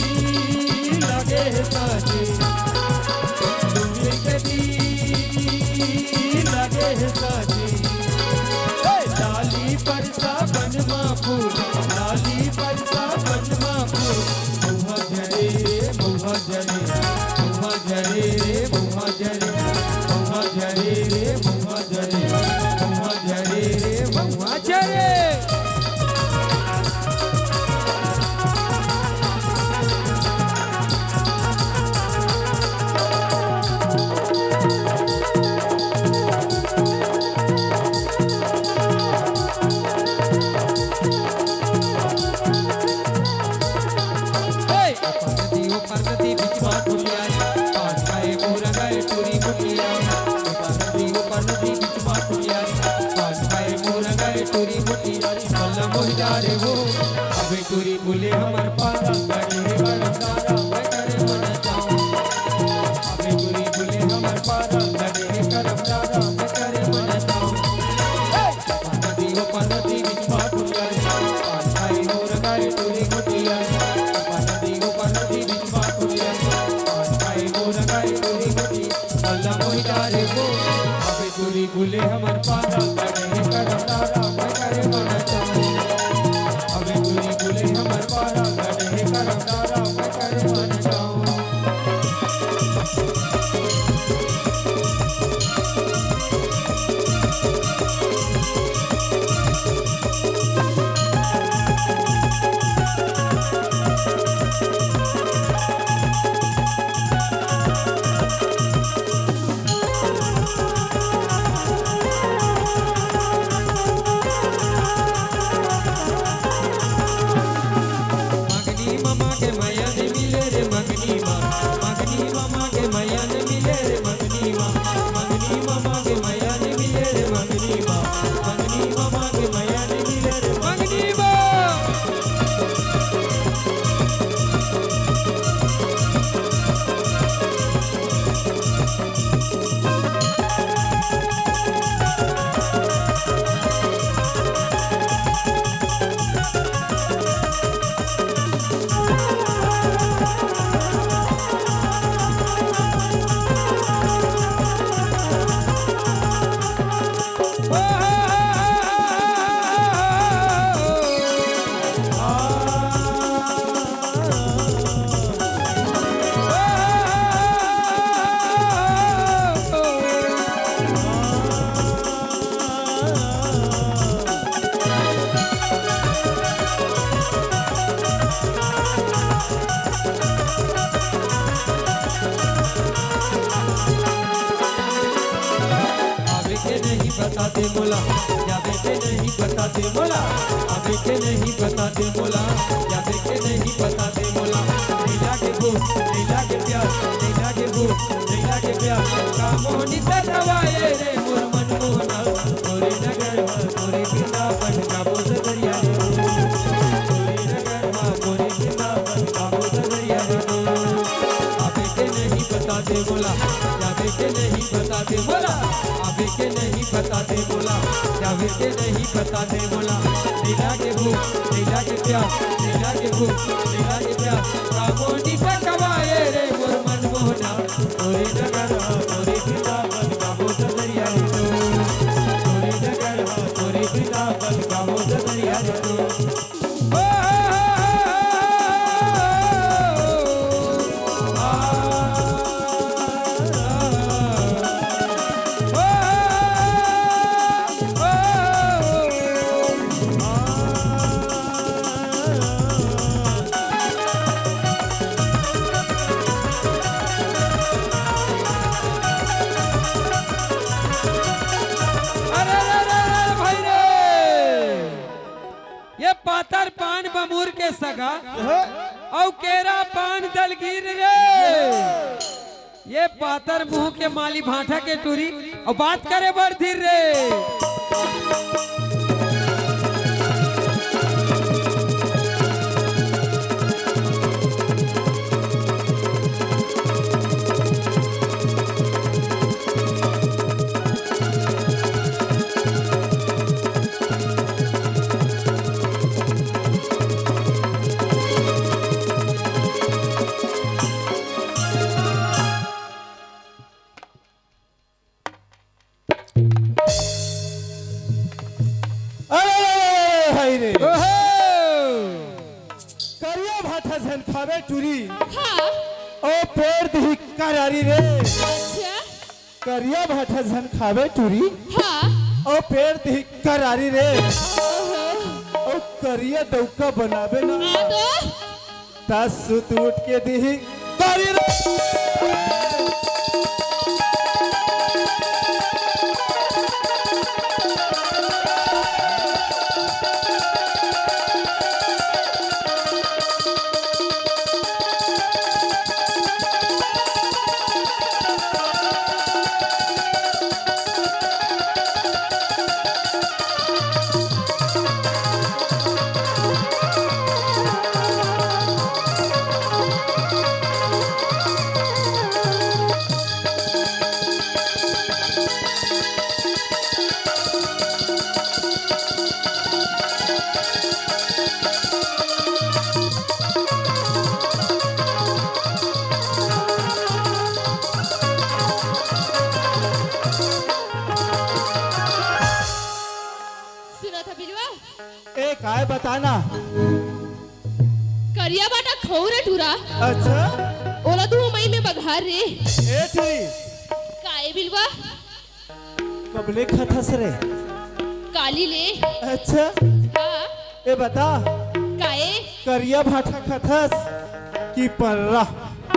लगे साजे डूंगरी के दी लगे साजे लाली परसा बनवा फूल लाली परसा बनवा फूल मुहा झरे मुहा झरे मुहा झरे रे मुहा झरे मुहा झरे रे मुहा झरे मुहा झरे रे मुहा झरे रे वो अबे टूरी बोले हमर पारा करे बड़तारा मैं करे मन जाऊं अबे टूरी बोले हमर पारा करे करमदारा मैं करे मन जाऊं पनदी बिच बाटुलिया पास भाई मोर गाय टूरी गुटिया पनदी बिच बाटुलिया पास भाई मोर गाय टूरी गुटी अल्लाह मोहिता रे वो अबे टूरी बोले हमर पारा करे करमदारा मैं करे मन जाऊं हमर पारा गढ़े करमदारा मैं करे मन जाऊं बताते मोला या बेटे नहीं बताते मोला अबे के नहीं बताते मोला या बेटे नहीं बताते मोला नीला के भूत नीला के प्यार नीला के भूत नीला के प्यार का मोहनी तवाए रे मोर मन मोहना तोरे नगर में तोरे वृंदावन का बोझ दरिया रे तोरे नगर में तोरे वृंदावन का बोझ दरिया रे अबे के नहीं बताते मोला या बेटे नहीं बता दे मोला आवे के नहीं बता दे मोला जावे के नहीं बता दे मोला नीला के भूख नीला के प्यास नीला के भूख नीला के प्यास कामोनी से कवाए रे मोर मन मोहना तोरे डगर तोरे पिता बन गावो दरिया रे तोरे डगर तोरे पिता बन गावो दरिया रे पातर पान बमूर के सगा और केरा पान दलगीर रे ये पातर मुंह के माली भाठा के टूरी और बात करे बड़ धीर रे खावे टूरी हाँ ओ पेड़ दी करारी रे अच्छा करिया भाठा झन खावे टूरी हाँ ओ पेड़ दी करारी रे ओहो ओ करिया दौका बनावे ना आदो ता सुत उठ के दी कारी रे काय बताना करिया बाटा खौरे टूरा अच्छा ओला तू मई में बघार रे ए ठुरी काए बिलवा कबले खथस रे काली ले अच्छा हाँ ए बता काए करिया भाठा खथस की पर्रा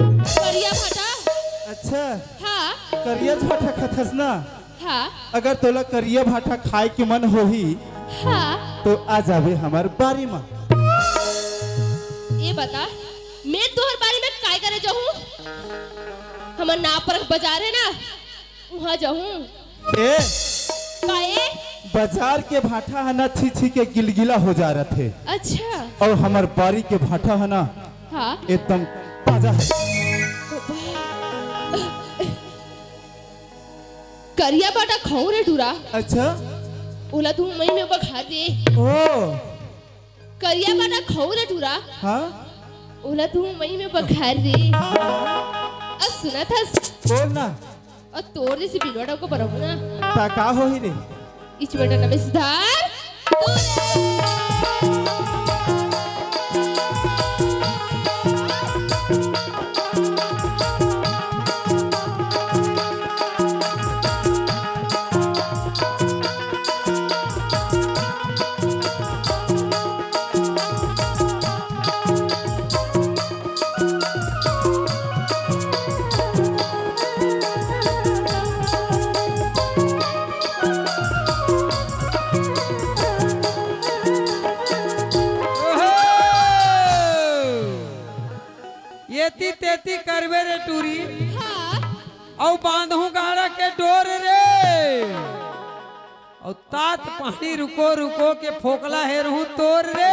करिया भाटा अच्छा हाँ करिया भाठा खथस ना हाँ अगर तोला करिया भाठा खाए के मन होही हाँ तो आ जावे हमार बारी में ये बता मैं तोहर बारे में काय करे जाऊं हमर ना पर बाजार है ना वहां जाऊं ए काए बाजार के भाठा है ना छी छी के गिलगिला हो जा रहे थे अच्छा और हमार बारी के भाठा है ना हाँ एकदम ताजा है करिया बाटा खाऊं रे टूरा अच्छा ओला तू मई में बघार रे ओ करिया बाटा खाऊं रे टूरा हाँ ओला तू मई में बघार रे सुना था बोल ना और तोड़ जैसे बिलवाड़ा को बराबर ना ता का होही रे इच बेटा नमे सुधार येती तेती करवे रे टूरी हाँ औ बांधू गाड़ा के डोर रे और तात पानी रुको रुको के फोकला है रहू तोर रे